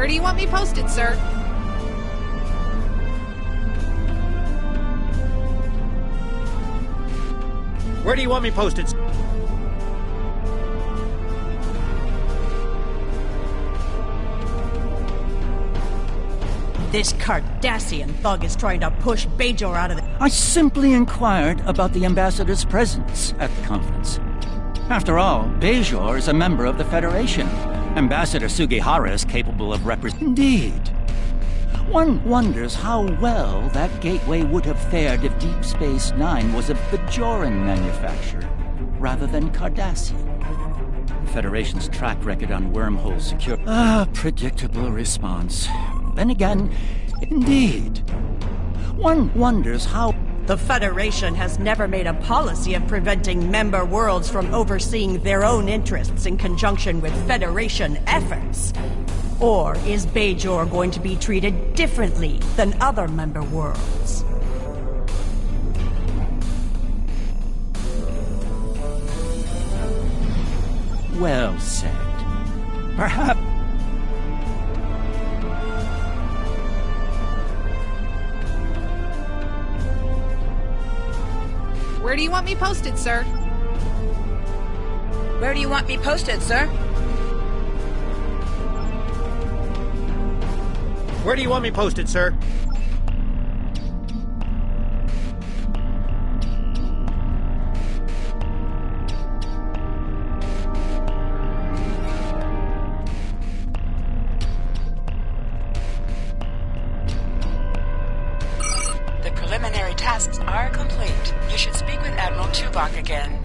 do you want me posted, sir? Where do you want me posted? This Cardassian thug is trying to push Bajor out of the... I simply inquired about the ambassador's presence at the conference. After all, Bajor is a member of the Federation. Ambassador Sugihara is capable of Indeed. One wonders how well that gateway would have fared if Deep Space Nine was a Bajoran manufacturer, rather than Cardassian. The Federation's track record on wormhole security... predictable response. Then again, indeed. One wonders how... The Federation has never made a policy of preventing member worlds from overseeing their own interests in conjunction with Federation efforts. Or is Bajor going to be treated differently than other member worlds? Well said. Perhaps... Where do you want me posted, sir? Where do you want me posted, sir? Where do you want me posted, sir? The preliminary tasks are complete. You should speak with Admiral Tuvok again.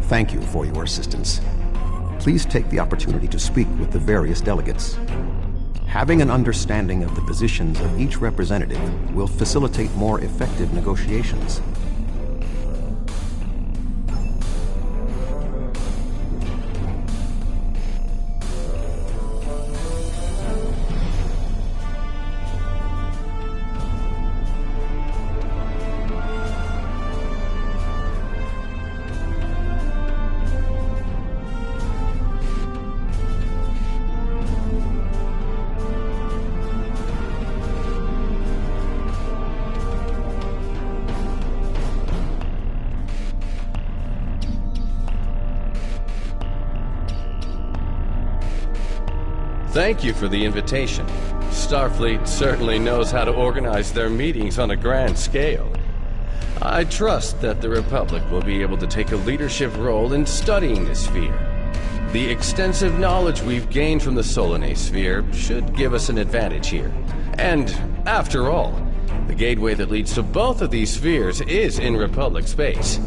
Thank you for your assistance. Please take the opportunity to speak with the various delegates. Having an understanding of the positions of each representative will facilitate more effective negotiations. Thank you for the invitation. Starfleet certainly knows how to organize their meetings on a grand scale. I trust that the Republic will be able to take a leadership role in studying this sphere. The extensive knowledge we've gained from the Solanae sphere should give us an advantage here. And, after all, the gateway that leads to both of these spheres is in Republic space.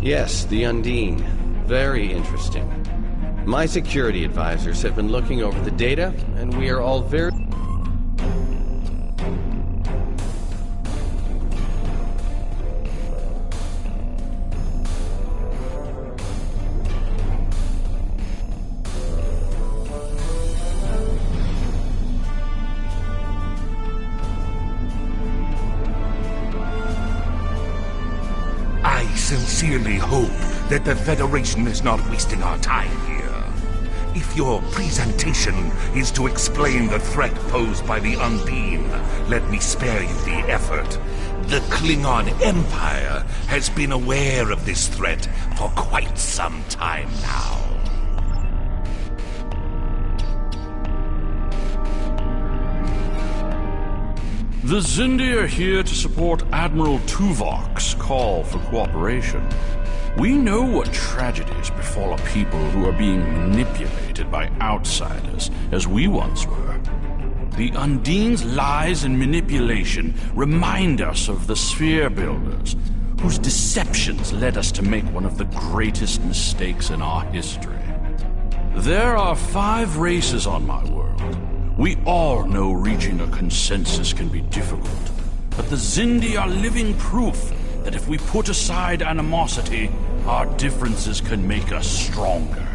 Yes, the Undine. Very interesting. My security advisors have been looking over the data, and we are all very... I sincerely hope that the Federation is not wasting our time here. If your presentation is to explain the threat posed by the Undine, let me spare you the effort. The Klingon Empire has been aware of this threat for quite some time now. The Xindi are here to support Admiral Tuvok's call for cooperation. We know what tragedies befall a people who are being manipulated by outsiders, as we once were. The Undine's lies and manipulation remind us of the Sphere Builders, whose deceptions led us to make one of the greatest mistakes in our history. There are 5 races on my world. We all know reaching a consensus can be difficult, but the Xindi are living proof that if we put aside animosity, our differences can make us stronger.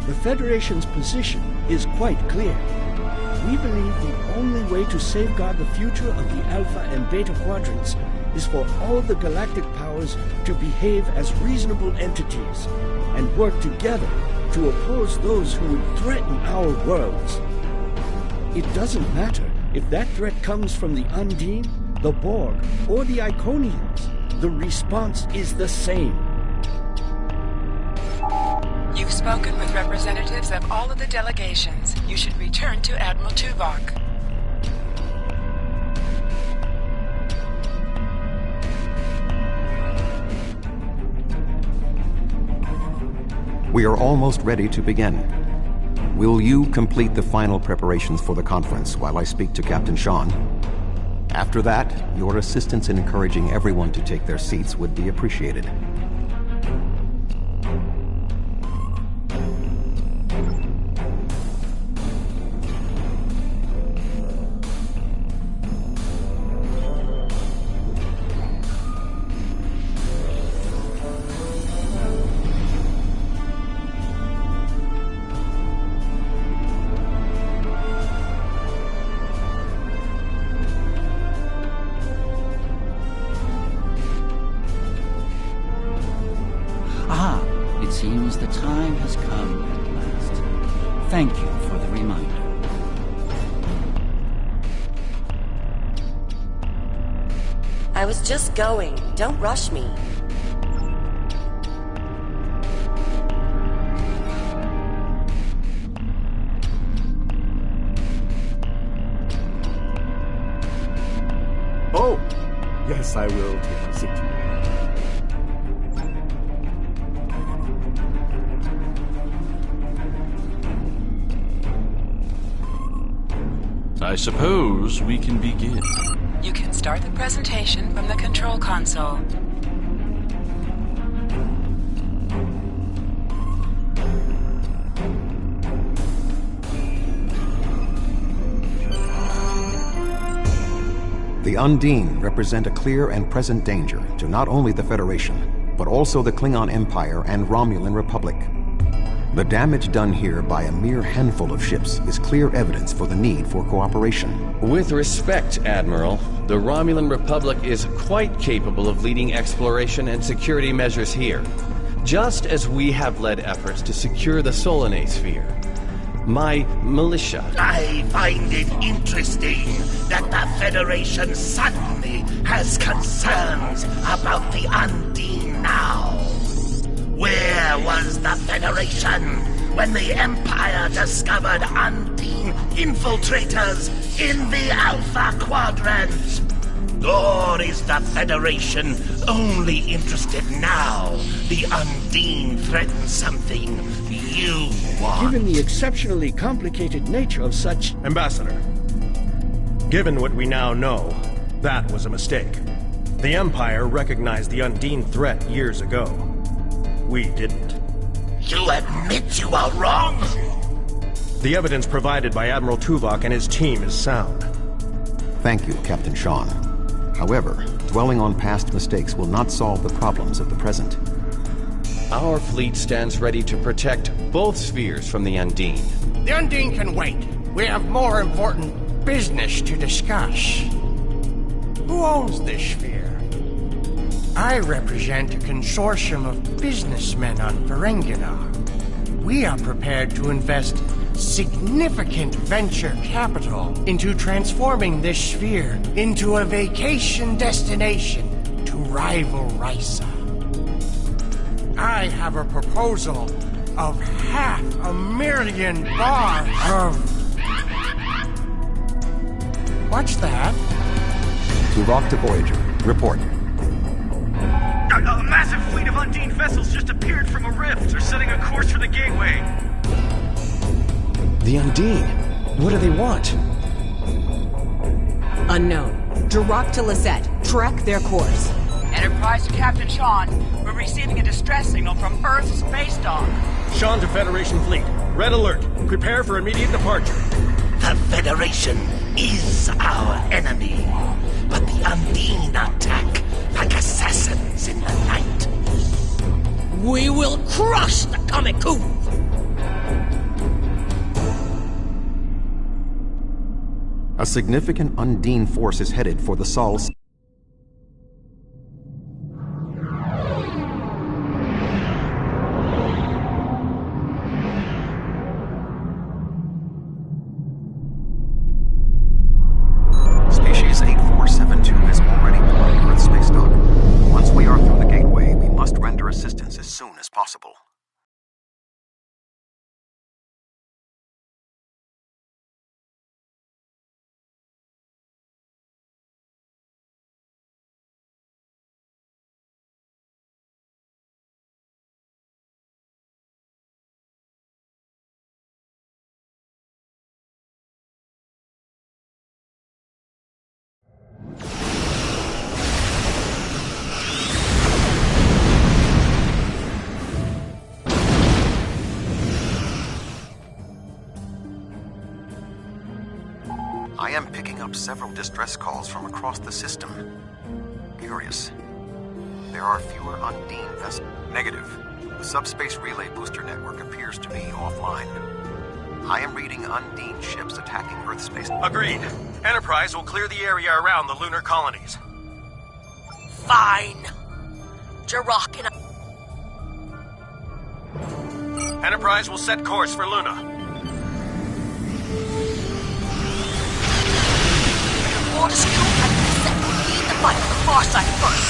The Federation's position is quite clear. We believe the only way to safeguard the future of the Alpha and Beta Quadrants is for all the galactic powers to behave as reasonable entities and work together to oppose those who would threaten our worlds. It doesn't matter if that threat comes from the Undine, the Borg, or the Iconians. The response is the same. You've spoken with representatives of all of the delegations. You should return to Admiral Tuvok. We are almost ready to begin. Will you complete the final preparations for the conference while I speak to Captain Sean? After that, your assistance in encouraging everyone to take their seats would be appreciated. Seems the time has come at last. Thank you for the reminder. I was just going. Don't rush me. Oh, yes, I will take a seat. I suppose we can begin. You can start the presentation from the control console. The Undine represent a clear and present danger to not only the Federation, but also the Klingon Empire and Romulan Republic. The damage done here by a mere handful of ships is clear evidence for the need for cooperation. With respect, Admiral, the Romulan Republic is quite capable of leading exploration and security measures here, just as we have led efforts to secure the Solanae sphere. My militia... I find it interesting that the Federation suddenly has concerns about the Undine now. Where was the Federation when the Empire discovered Undine infiltrators in the Alpha Quadrant? Or is the Federation only interested now the Undine threatens something you want? Given the exceptionally complicated nature of such... Ambassador, given what we now know, that was a mistake. The Empire recognized the Undine threat years ago. We didn't. You admit you are wrong? The evidence provided by Admiral Tuvok and his team is sound. Thank you, Captain Sean. However, dwelling on past mistakes will not solve the problems of the present. Our fleet stands ready to protect both spheres from the Undine. The Undine can wait. We have more important business to discuss. Who owns this sphere? I represent a consortium of businessmen on Ferenginar. We are prepared to invest significant venture capital into transforming this sphere into a vacation destination to rival Risa. I have a proposal of $500,000 of... What's that? Tuvok to Voyager. Report. A massive fleet of Undine vessels just appeared from a rift. They're setting a course for the gateway. The Undine? What do they want? Unknown. Direct to Lisette. Track their course. Enterprise to Captain Sean. We're receiving a distress signal from Earth's space dock. Sean to Federation Fleet. Red alert. Prepare for immediate departure. The Federation is our enemy, but the Undine attack like assassins in the night. We will crush the Comic Coup! A significant Undine force is headed for the Sol. Species 8472 is already boarding Earth space dock. Once we are through the gateway, we must render assistance as soon as possible. I am picking up several distress calls from across the system. Curious. There are fewer Undine vessels. Negative. The subspace relay booster network appears to be offline. I am reading Undine ships attacking Earth space. Agreed. Enterprise will clear the area around the lunar colonies. Fine. Jirok and Enterprise will set course for Luna. Order skill and set will lead the fight on the far side first.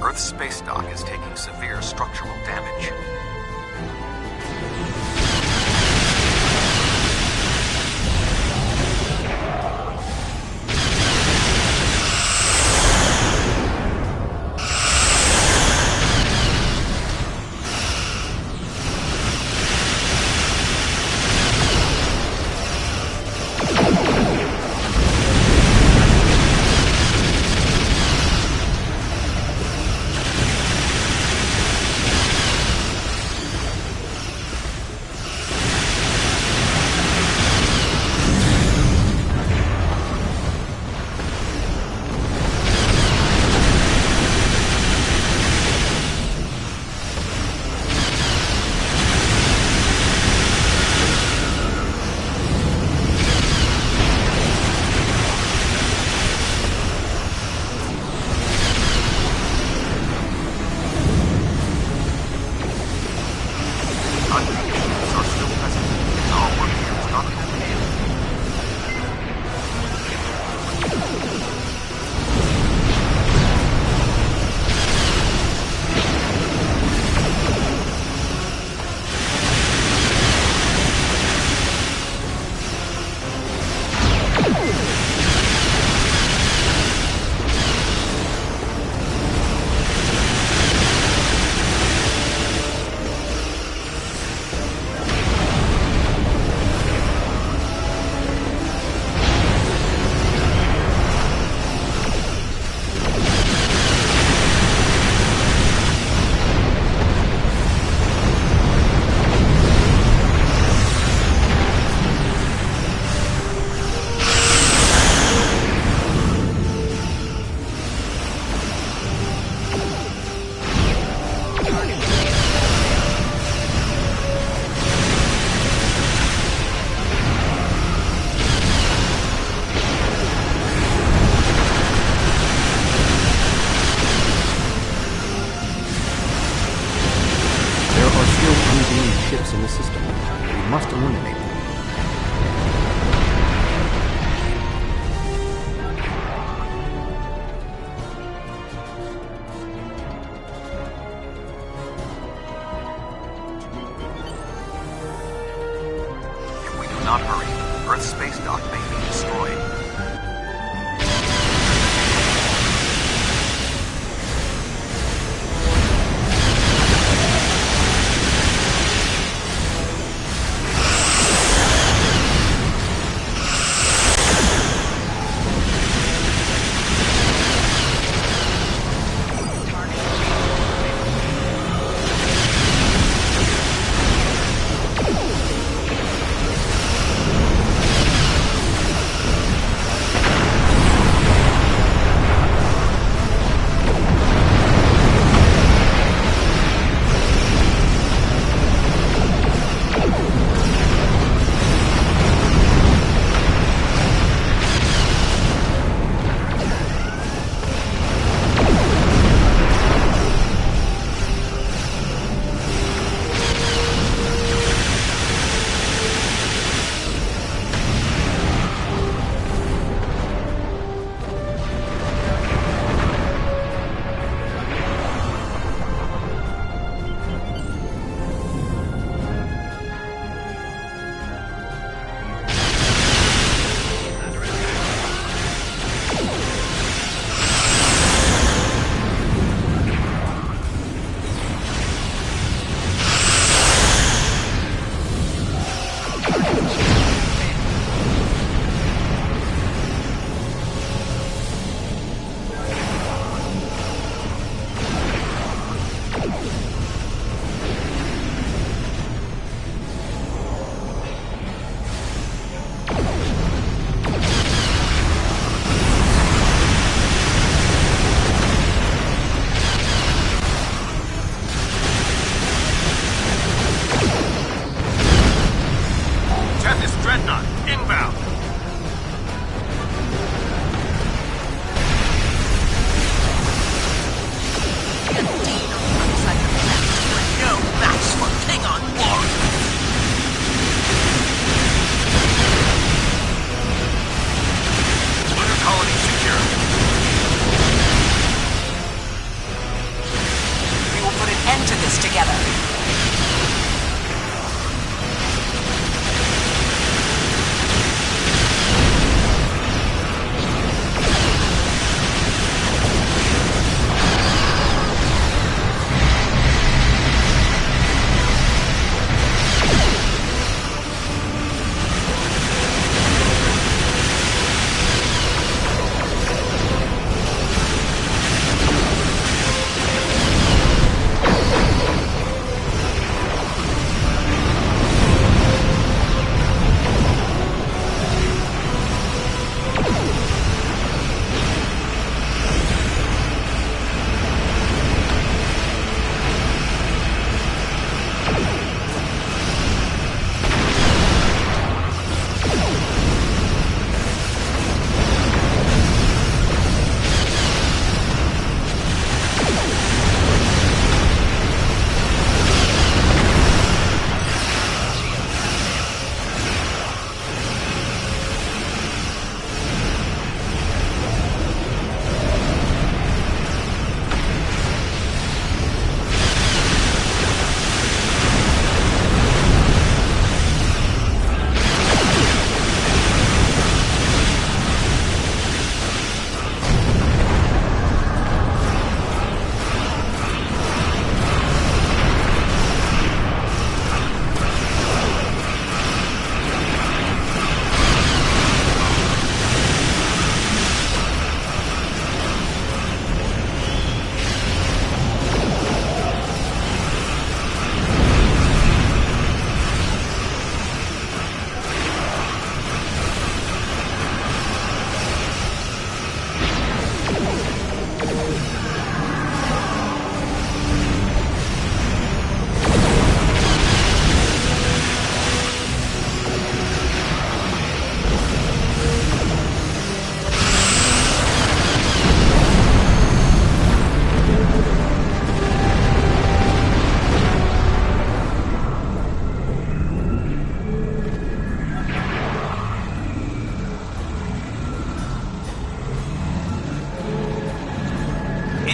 Earth's space dock is taking severe structural damage.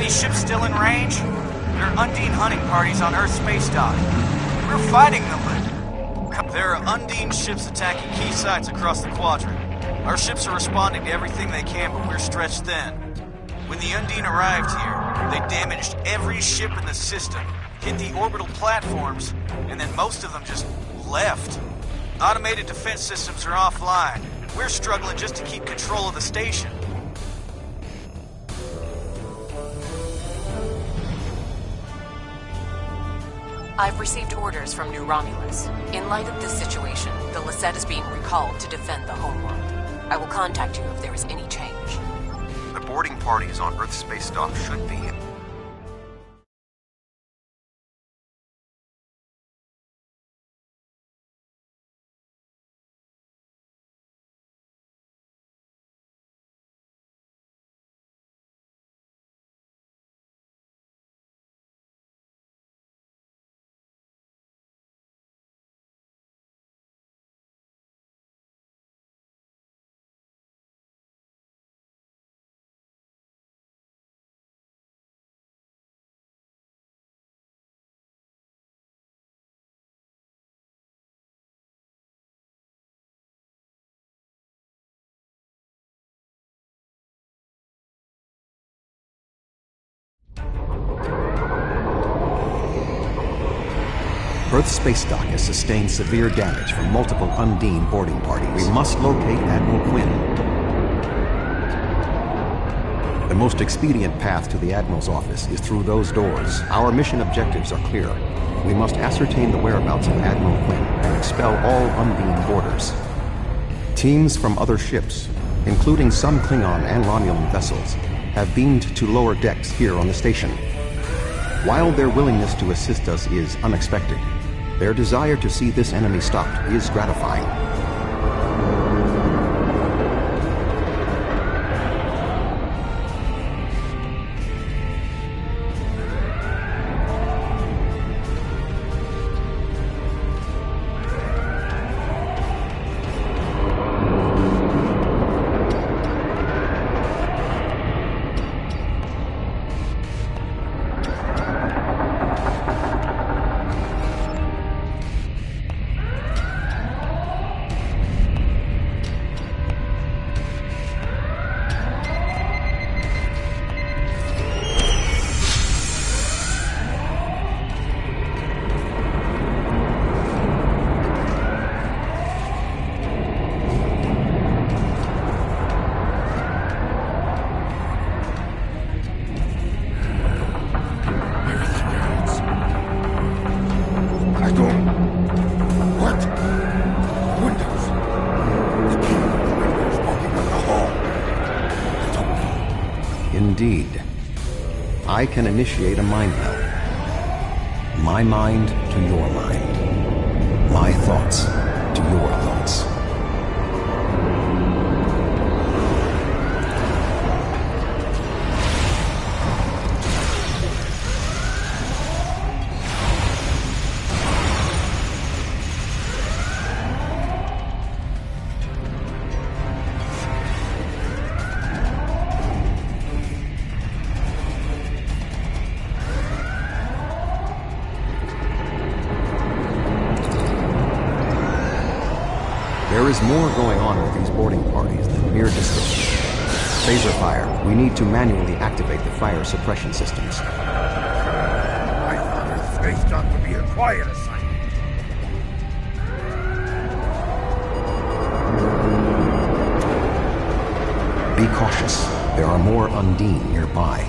any ships still in range? There are Undine hunting parties on Earth space dock. We're fighting them, but... There are Undine ships attacking key sites across the quadrant. Our ships are responding to everything they can, but we're stretched thin. When the Undine arrived here, they damaged every ship in the system, hit the orbital platforms, and then most of them just left. Automated defense systems are offline. We're struggling just to keep control of the station. I've received orders from New Romulus. In light of this situation, the Lisette is being recalled to defend the homeworld. I will contact you if there is any change. The boarding parties on Earth space dock should be... Earth space dock has sustained severe damage from multiple Undine boarding parties. We must locate Admiral Quinn. The most expedient path to the Admiral's office is through those doors. Our mission objectives are clear. We must ascertain the whereabouts of Admiral Quinn and expel all Undine boarders. Teams from other ships, including some Klingon and Romulan vessels, have beamed to lower decks here on the station. While their willingness to assist us is unexpected, their desire to see this enemy stopped is gratifying. Indeed. I can initiate a mind meld. My mind to your mind. My thoughts to your thoughts. There is more going on with these boarding parties than mere discussion. Phaser fire. We need to manually activate the fire suppression systems. I thought Earth space dock would be a quiet assignment. Be cautious. There are more Undine nearby.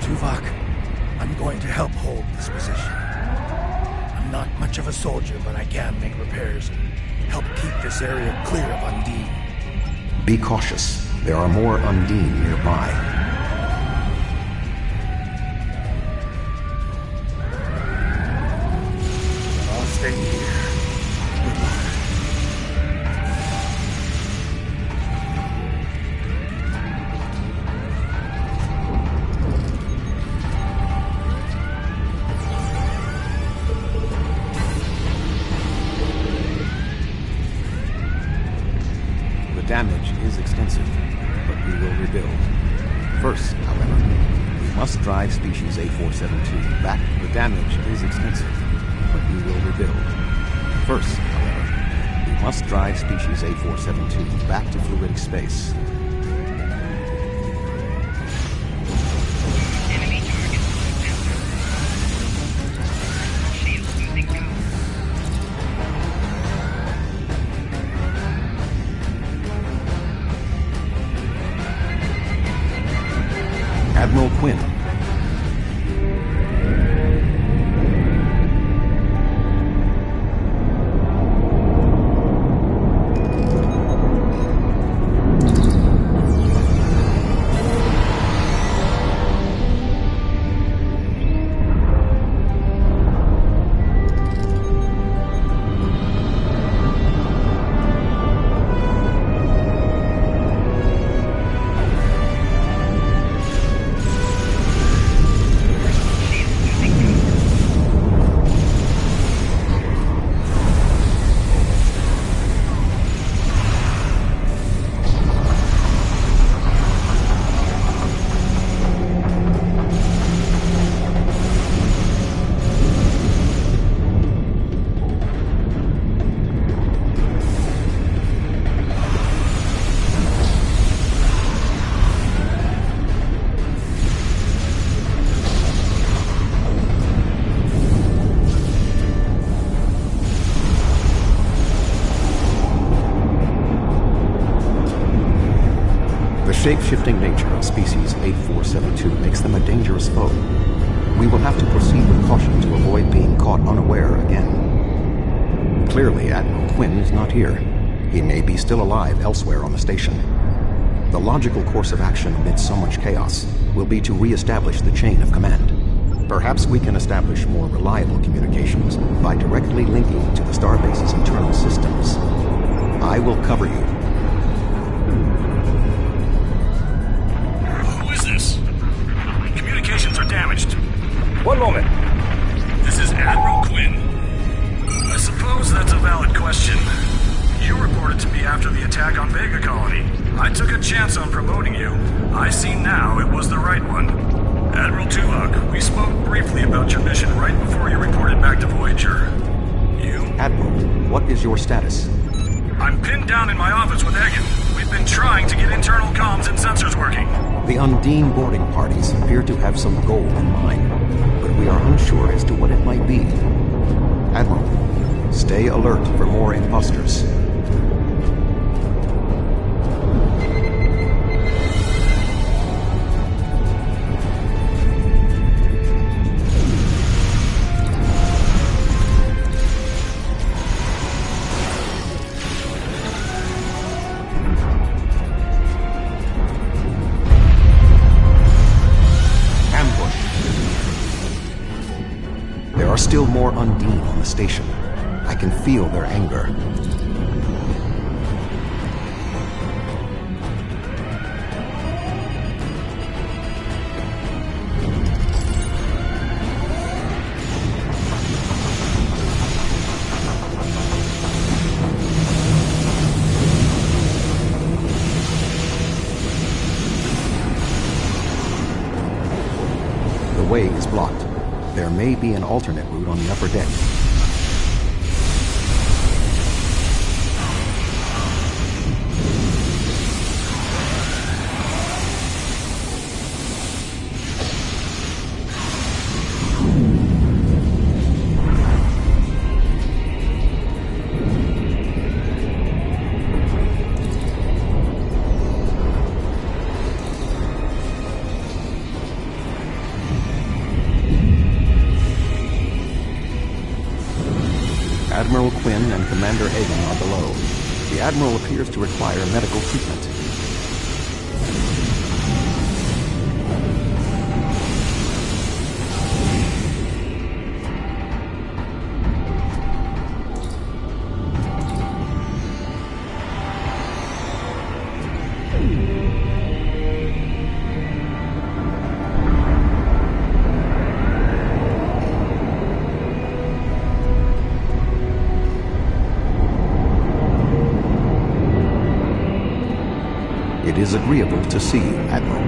Tuvok, I'm going to help hold this position. I'm not much of a soldier, but I can make repairs and help keep this area clear of Undine. Be cautious. There are more Undine nearby. I'll stay here. Good luck. The damage is extensive, but we will rebuild. First, however, we must drive species A472 back. The damage is extensive, but we will rebuild. First, however, we must drive species A472 back to fluidic space. Admiral Quinn. The shape-shifting nature of species 8472 makes them a dangerous foe. We will have to proceed with caution to avoid being caught unaware again. Clearly, Admiral Quinn is not here. He may be still alive elsewhere on the station. The logical course of action amid so much chaos will be to re-establish the chain of command. Perhaps we can establish more reliable communications by directly linking to the Starbase's internal systems. I will cover you. Who is this? Communications are damaged. One moment. This is Admiral Quinn. I suppose that's a valid question. You reported to me after the attack on Vega Colony. I took a chance on promoting you. I see now it was the right one. Admiral Tuvok, we spoke briefly about your mission right before you reported back to Voyager. You? Admiral, what is your status? I'm pinned down in my office with Egan. We've been trying to get internal comms and sensors working. The Undine boarding parties appear to have some goal in mind, but we are unsure as to what it might be. Admiral, stay alert for more imposters. There are still more Undine on the station. I can feel their anger. The way is blocked. There may be an alternate route on the upper deck. Quinn and Commander Hagen are below. The Admiral appears to require medical treatment. It is agreeable to see you, Admiral.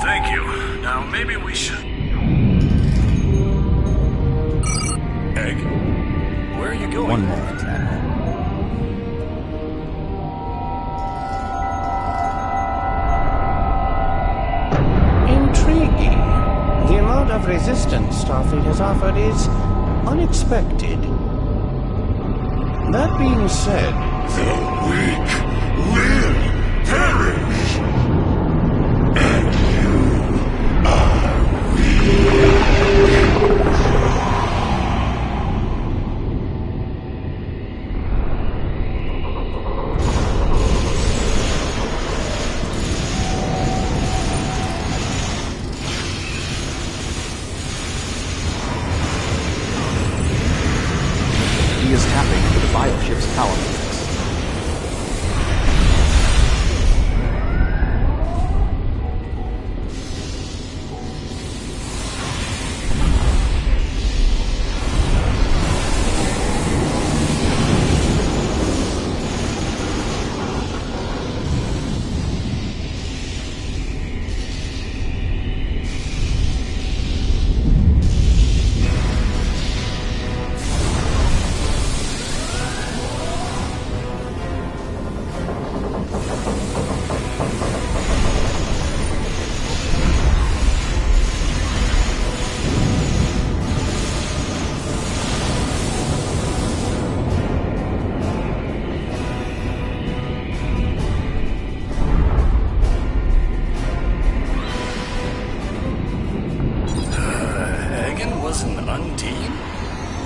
Thank you. Now maybe we should... Egg, where are you going? One moment, Admiral. Intriguing. The amount of resistance Starfleet has offered is unexpected. That being said... The weak will perish. And you are weak. He is tapping into the bioship's power matrix.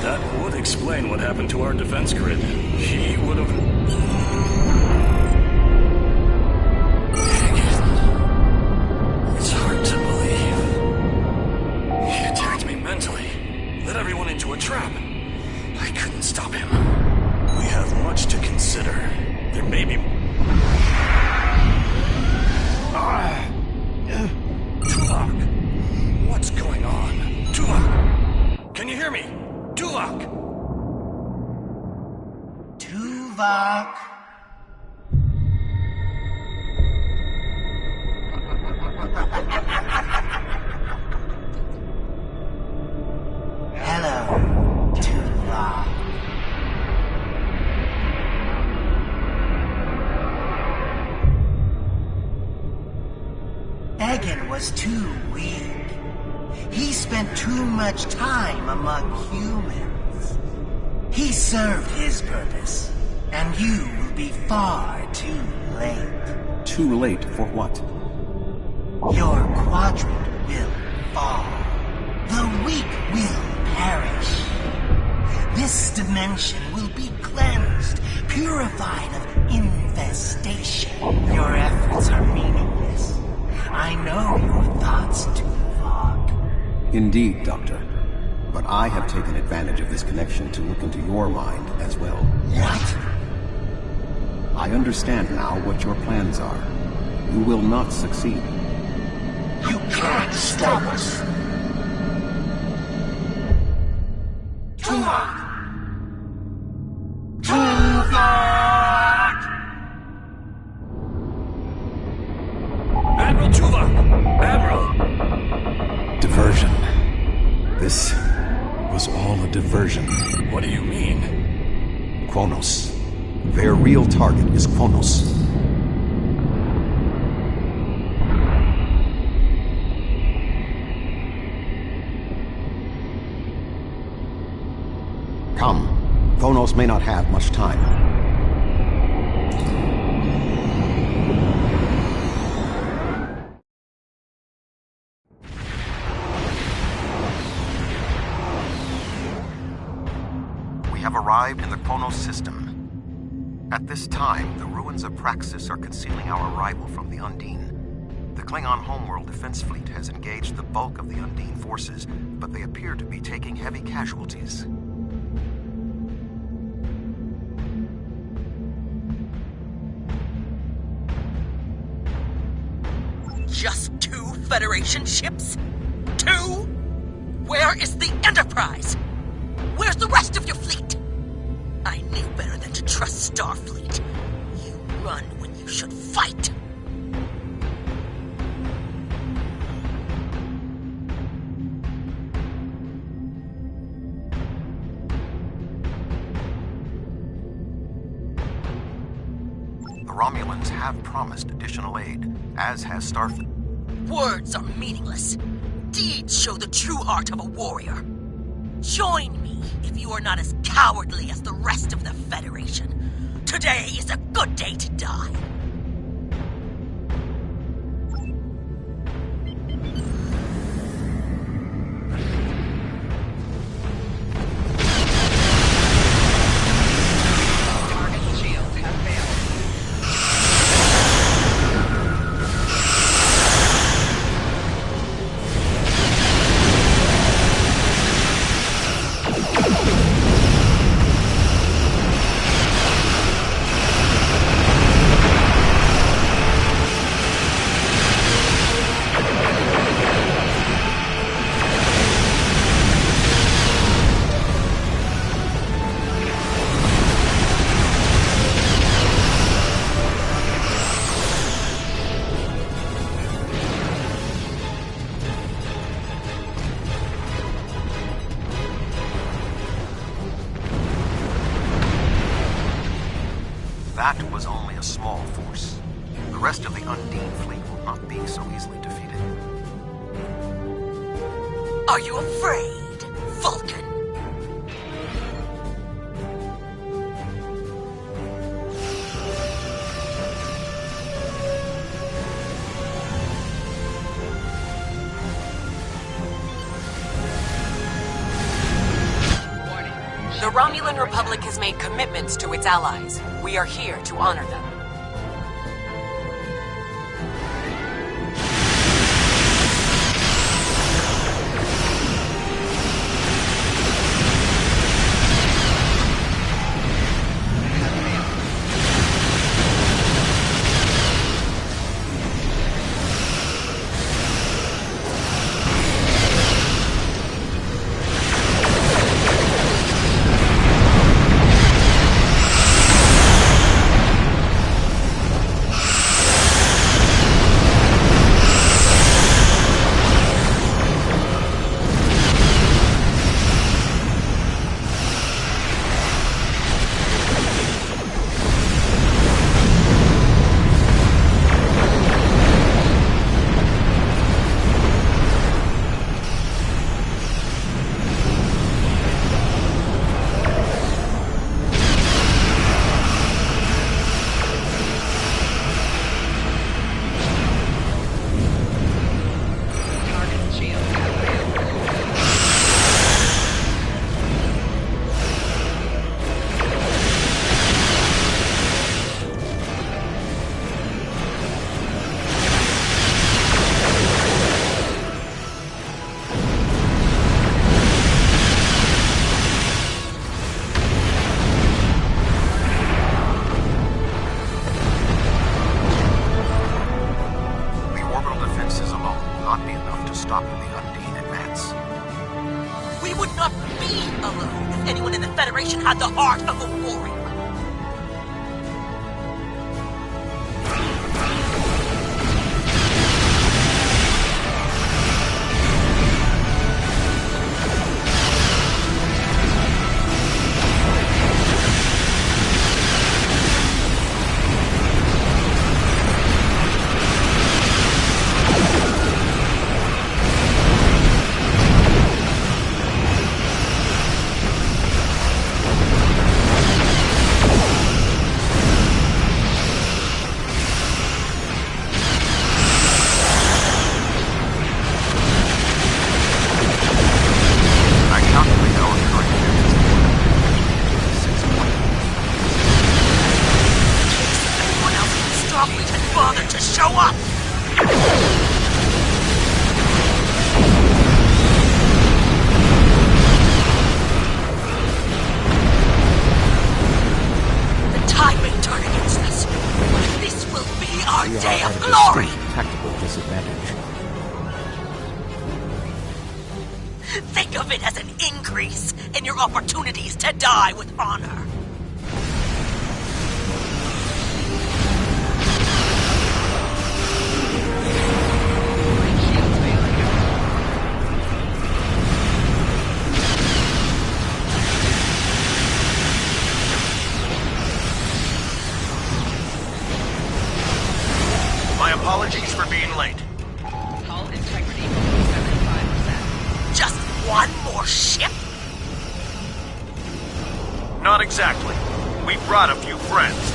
That would explain what happened to our defense grid. He would have... Dang it. It's hard to believe. He attacked me mentally. Led everyone into a trap. I couldn't stop him. We have much to consider. There may be... Tuvok! What's going on? Tuvok! Can you hear me? Tuvok! Tuvok! Hello, Tuvok. Egan was too weak. He spent too much time among humans. He served his purpose, and you will be far too late. Too late for what? Your quadrant will fall. The weak will perish. This dimension will be cleansed, purified of infestation. Your efforts are meaningless. I know your thoughts, Tuvok. Indeed, Doctor. But I have taken advantage of this connection to look into your mind as well. What? I understand now what your plans are. You will not succeed. You can't stop us! Tuvok! Tuvok! Admiral Tuvok! Admiral! Diversion. This was all a diversion. What do you mean? Kronos. Their real target is Kronos. Come. Kronos may not have much time. We have arrived in the Kronos system. At this time, the ruins of Praxis are concealing our arrival from the Undine. The Klingon homeworld defense fleet has engaged the bulk of the Undine forces, but they appear to be taking heavy casualties. Just 2 Federation ships? 2? Where is the Enterprise? Where's the rest of your fleet? I knew better than to trust Starfleet. You run when you should fight. The Romulans have promised additional aid, as has Starfleet. Words are meaningless. Deeds show the true heart of a warrior. Join me if you are not as cowardly as the rest of the Federation. Today is a good day to die. That was only a small force. The rest of the Undine fleet will not be so easily defeated. Are you afraid, Vulcan? The Romulan Republic has made commitments to its allies. We are here to honor them. would not be alone if anyone in the Federation had the heart of a warrior. Think of it as an increase in your opportunities to die with honor. My apologies for being late. Hull integrity 75%. Just one more ship? Not exactly. We brought a few friends.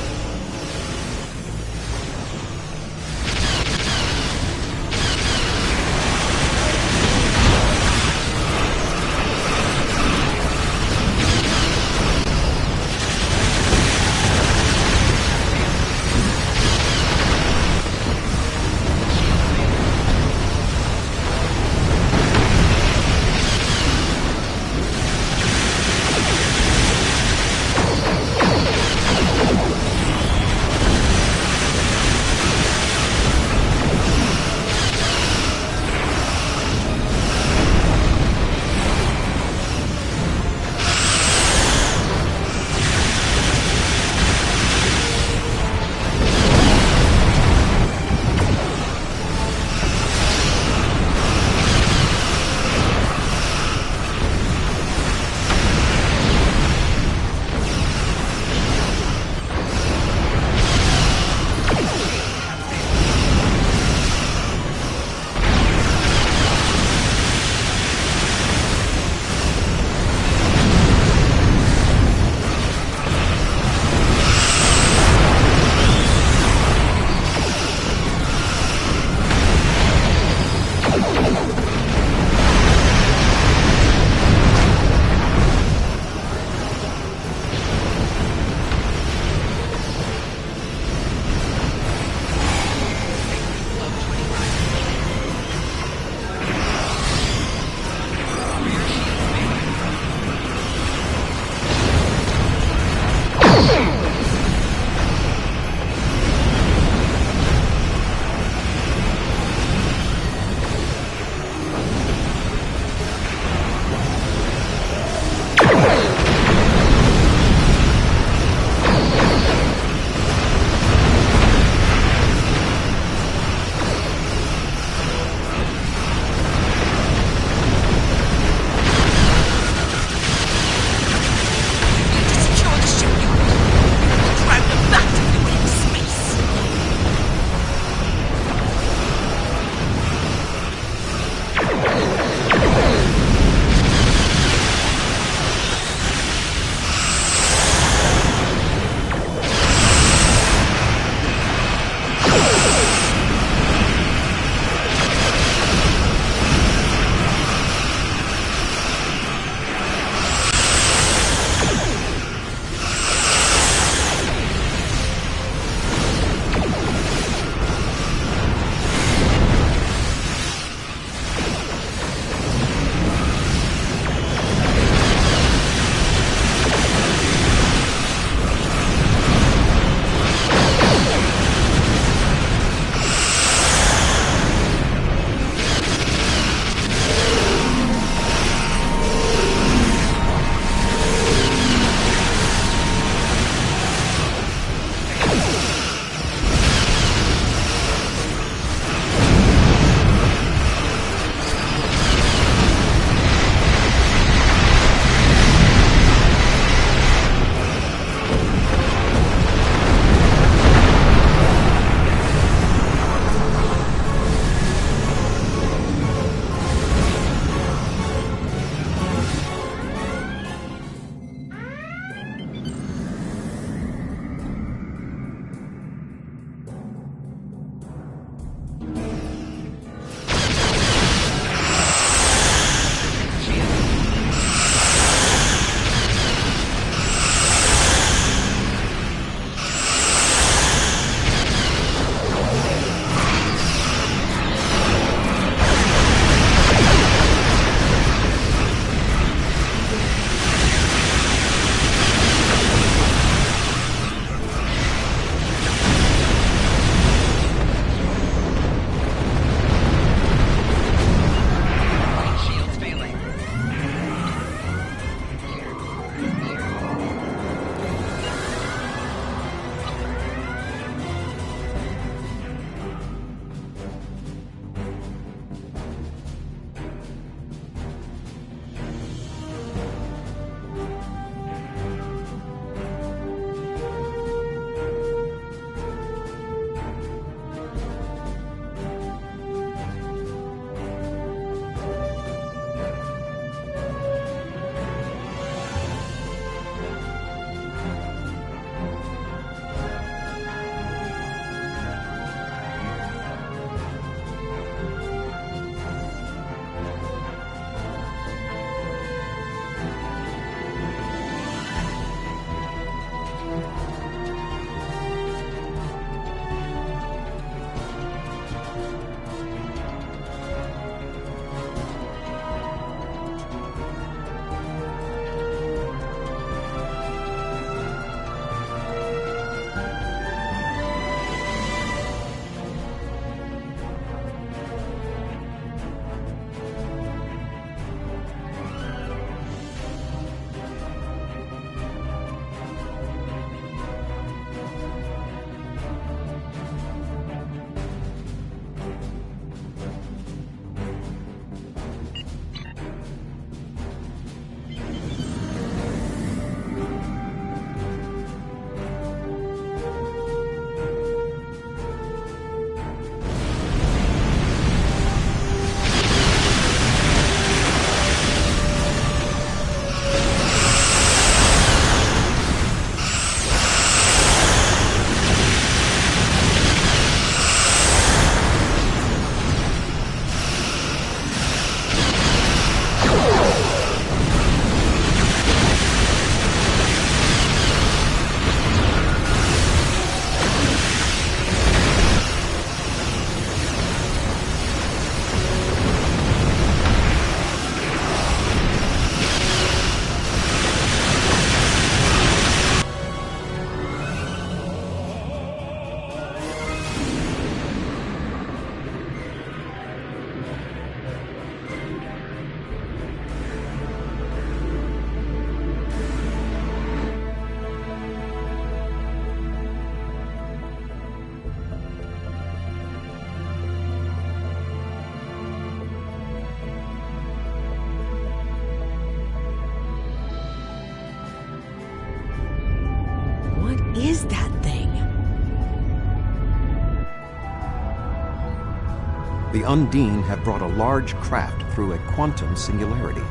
The Undine have brought a large craft through a quantum singularity.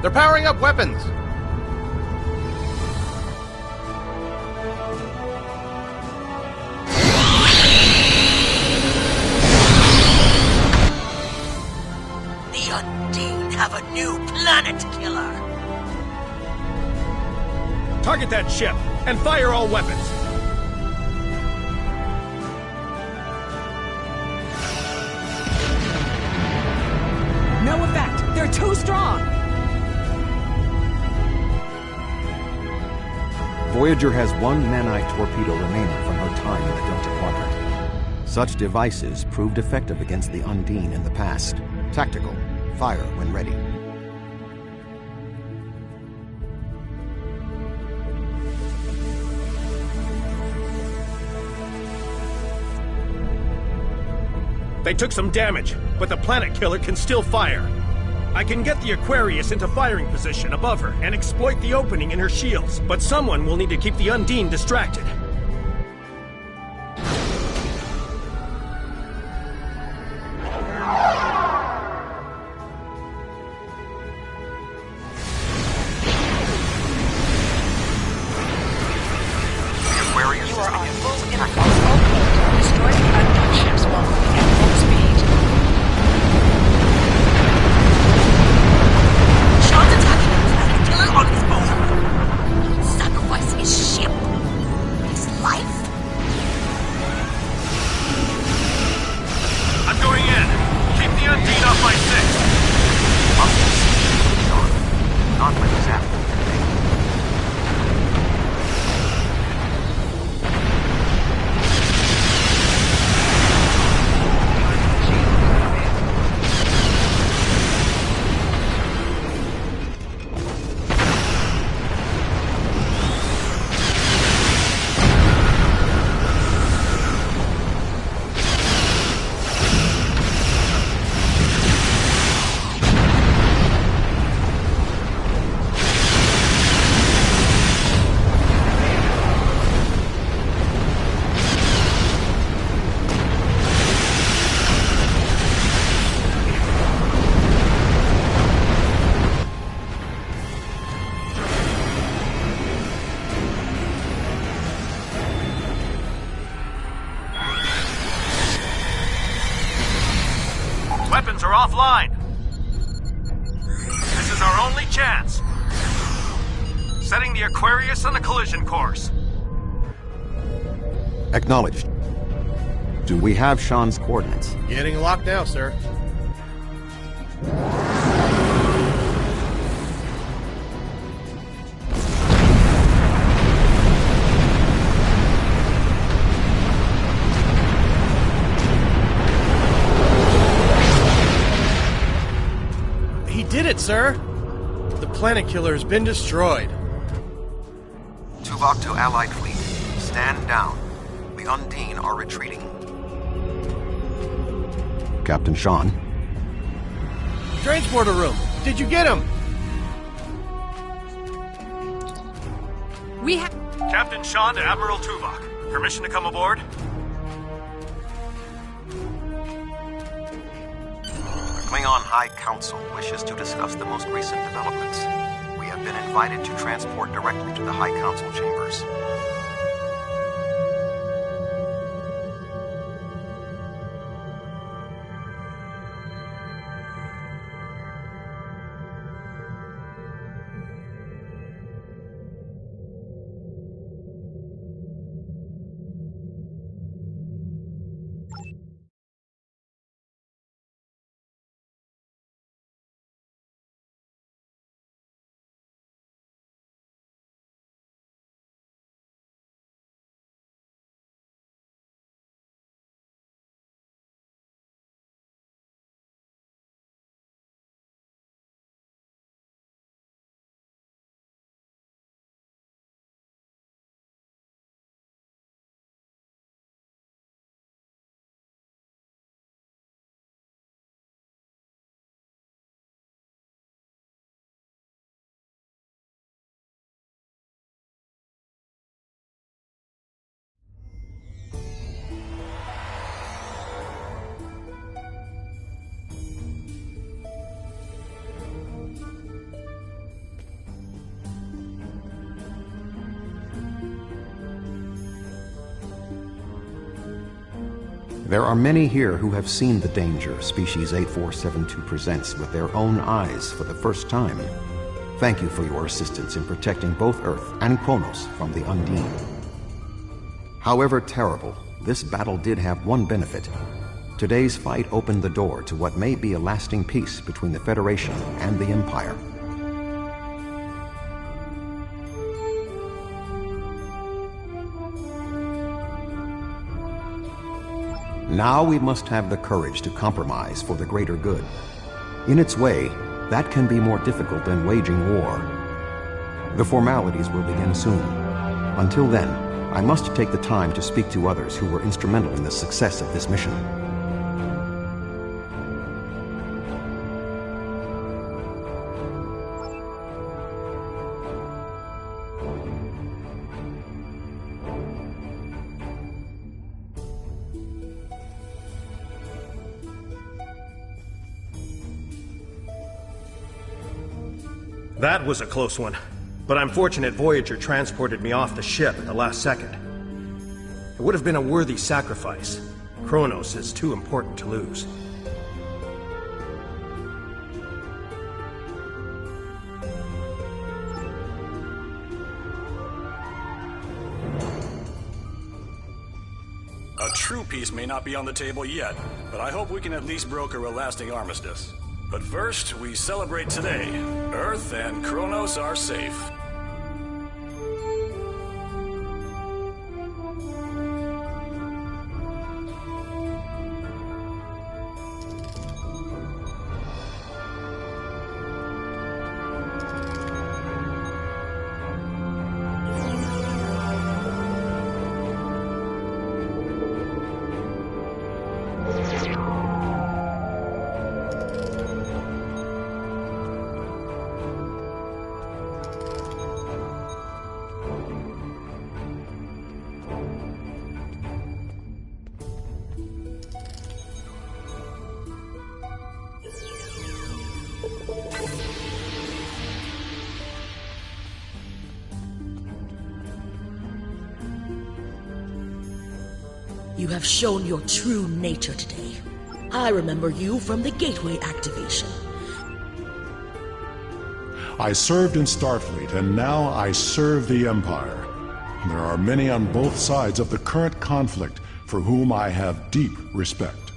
They're powering up weapons! The Undine have a new planet killer! Target that ship, and fire all weapons! No effect. They're too strong. Voyager has one nanite torpedo remaining from her time in the Delta Quadrant. Such devices proved effective against the Undine in the past. Tactical. Fire when ready. They took some damage, but the planet killer can still fire. I can get the Aquarius into firing position above her and exploit the opening in her shields, but someone will need to keep the Undine distracted. You are on full interface. Okay. Destroy the Undine ships while moving at full speed. Sean's attacking a planet killer on his own. He'll sacrifice his ship. His life. I'm going in. Keep the Undine off my six. Not with this apple. Weapons are offline. This is our only chance. Setting the Aquarius on a collision course. Acknowledged. Do we have Sean's coordinates? Getting locked now, sir. He did it, sir! The planet killer has been destroyed. Tuvok to Allied fleet. Stand down. The Undine are retreating. Captain Sean. Transporter room! Did you get him? We have... Captain Sean to Admiral Tuvok. Permission to come aboard? The Klingon High Council wishes to discuss the most recent developments. We have been invited to transport directly to the High Council chambers. There are many here who have seen the danger Species 8472 presents with their own eyes for the first time. Thank you for your assistance in protecting both Earth and Kronos from the Undine. However terrible, this battle did have one benefit. Today's fight opened the door to what may be a lasting peace between the Federation and the Empire. Now we must have the courage to compromise for the greater good. In its way, that can be more difficult than waging war. The formalities will begin soon. Until then, I must take the time to speak to others who were instrumental in the success of this mission. That was a close one, but I'm fortunate Voyager transported me off the ship at the last second. It would have been a worthy sacrifice. Kronos is too important to lose. A true peace may not be on the table yet, but I hope we can at least broker a lasting armistice. But first, we celebrate today. Earth and Kronos are safe. You have shown your true nature today. I remember you from the Gateway activation. I served in Starfleet, and now I serve the Empire. There are many on both sides of the current conflict for whom I have deep respect.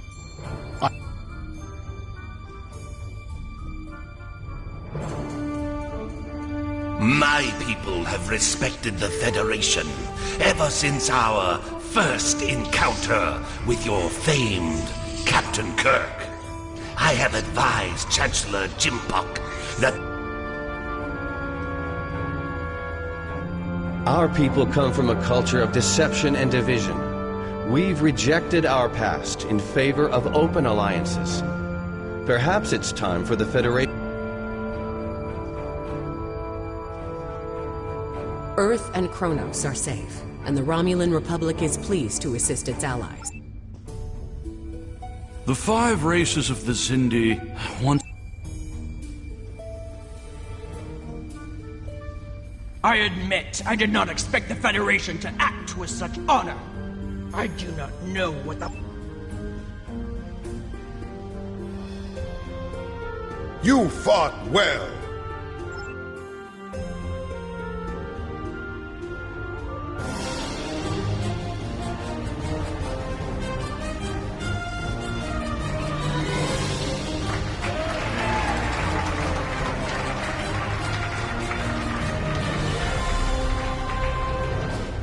My people have respected the Federation ever since our first encounter with your famed Captain Kirk. I have advised Chancellor Jimpok that our people come from a culture of deception and division. We've rejected our past in favor of open alliances. Perhaps it's time for the Federation. Earth and Kronos are safe, and the Romulan Republic is pleased to assist its allies. The 5 races of the Xindi once... I admit, I did not expect the Federation to act with such honor. I do not know what the... You fought well.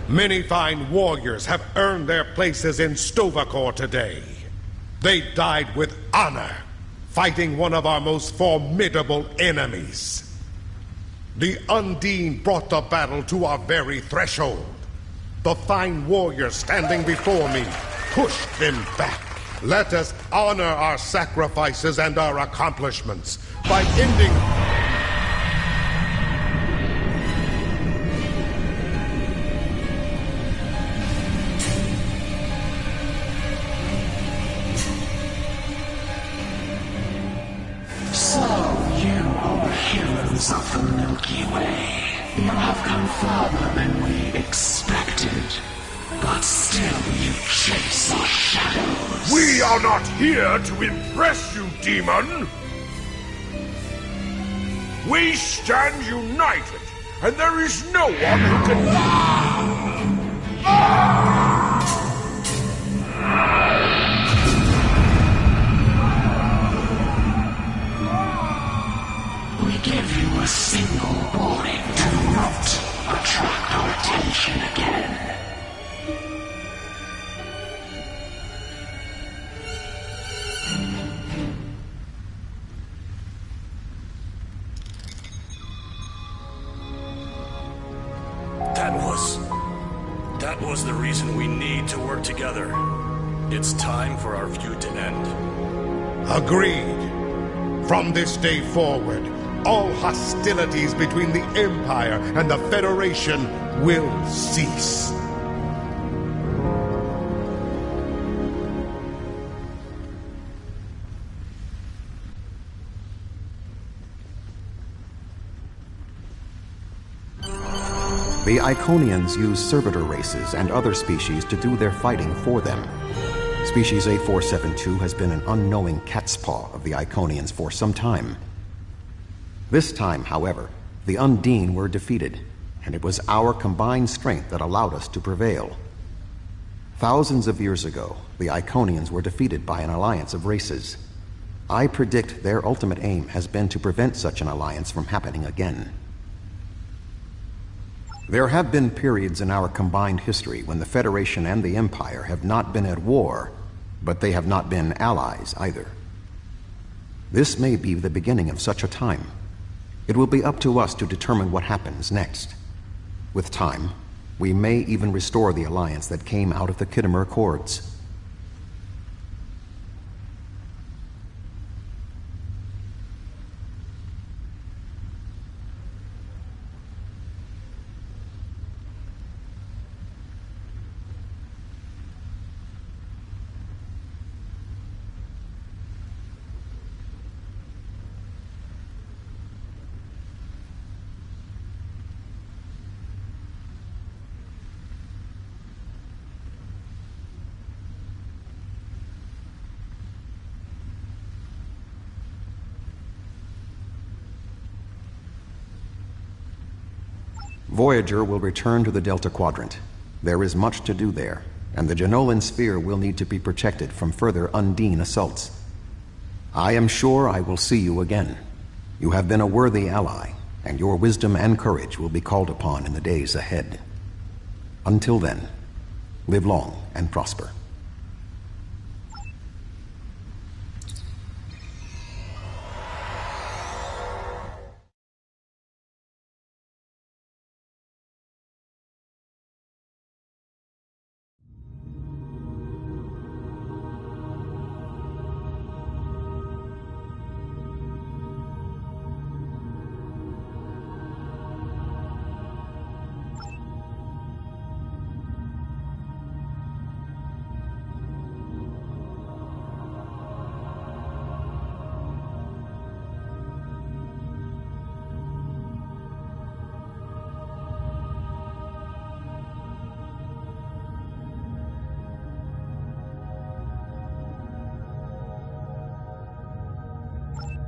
Many fine warriors have earned their places in Stovacor today. They died with honor, fighting one of our most formidable enemies. The Undine brought the battle to our very threshold. The fine warriors standing before me pushed them back. Let us honor our sacrifices and our accomplishments by ending... Of the Milky Way. You have come farther than we expected. But still you chase our shadows. We are not here to impress you, demon! We stand united, and there is no one who can... We give you a single warning. Do not attract our attention again. That was the reason we need to work together. It's time for our feud to end. Agreed. From this day forward, all hostilities between the Empire and the Federation will cease. The Iconians use servitor races and other species to do their fighting for them. Species A472 has been an unknowing catspaw of the Iconians for some time. This time, however, the Undine were defeated, and it was our combined strength that allowed us to prevail. Thousands of years ago, the Iconians were defeated by an alliance of races. I predict their ultimate aim has been to prevent such an alliance from happening again. There have been periods in our combined history when the Federation and the Empire have not been at war, but they have not been allies either. This may be the beginning of such a time. It will be up to us to determine what happens next. With time, we may even restore the alliance that came out of the Khitomer Accords. Voyager will return to the Delta Quadrant. There is much to do there, and the Genolan Sphere will need to be protected from further Undine assaults. I am sure I will see you again. You have been a worthy ally, and your wisdom and courage will be called upon in the days ahead. Until then, live long and prosper.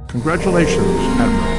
Congratulations, Admiral.